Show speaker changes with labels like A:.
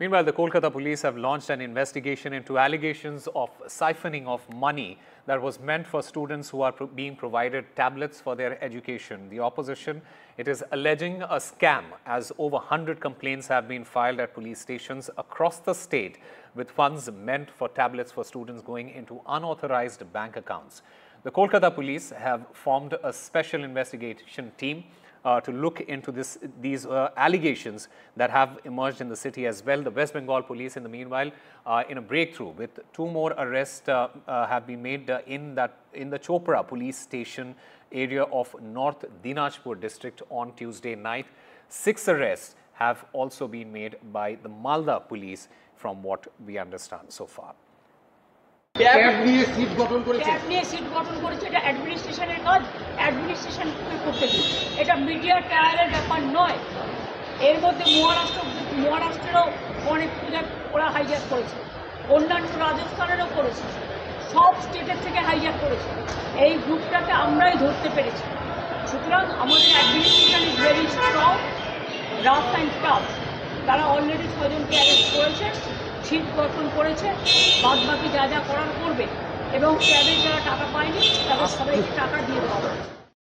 A: Meanwhile, the Kolkata police have launched an investigation into allegations of siphoning of money that was meant for students who are being provided tablets for their education. The opposition, it is alleging a scam, as over 100 complaints have been filed at police stations across the state with funds meant for tablets for students going into unauthorized bank accounts. The Kolkata police have formed a special investigation team to look into these allegations that have emerged in the city as well. The West Bengal police, in the meanwhile, in a breakthrough with 2 more arrests have been made in the Chopra police station area of North Dinajpur district on Tuesday night. 6 arrests have also been made by the Malda police, from what we understand so far.
B: Tab নিয়ে seat গঠন করেছে এটা অ্যাডমিনিস্ট্রেশনের কাজ, administration করতে দিন। এটা media ট্রায়ালের ব্যাপার নয়। এর মধ্যে মহারাষ্ট্রেরও অনেক ওরা হাইজ্যাক করেছে, অন্যান্য রাজস্থানেরও করেছে, সব স্টেটের থেকে হাইজ্যাক করেছে। এই গ্রুপটাকে আমরাই ধরতে পেরেছি। সুতরাং আমাদের administration is very strong, rough and tough. তারা অলরেডি 6 জনকে অ্যারেস্ট করেছে, সিট গঠন করেছে, বাদবাকি যা যা করার করবে, এবং ট্যাবে যারা টাকা পায়নি তাদের সবাইকে টাকা দিয়ে দেওয়া হবে।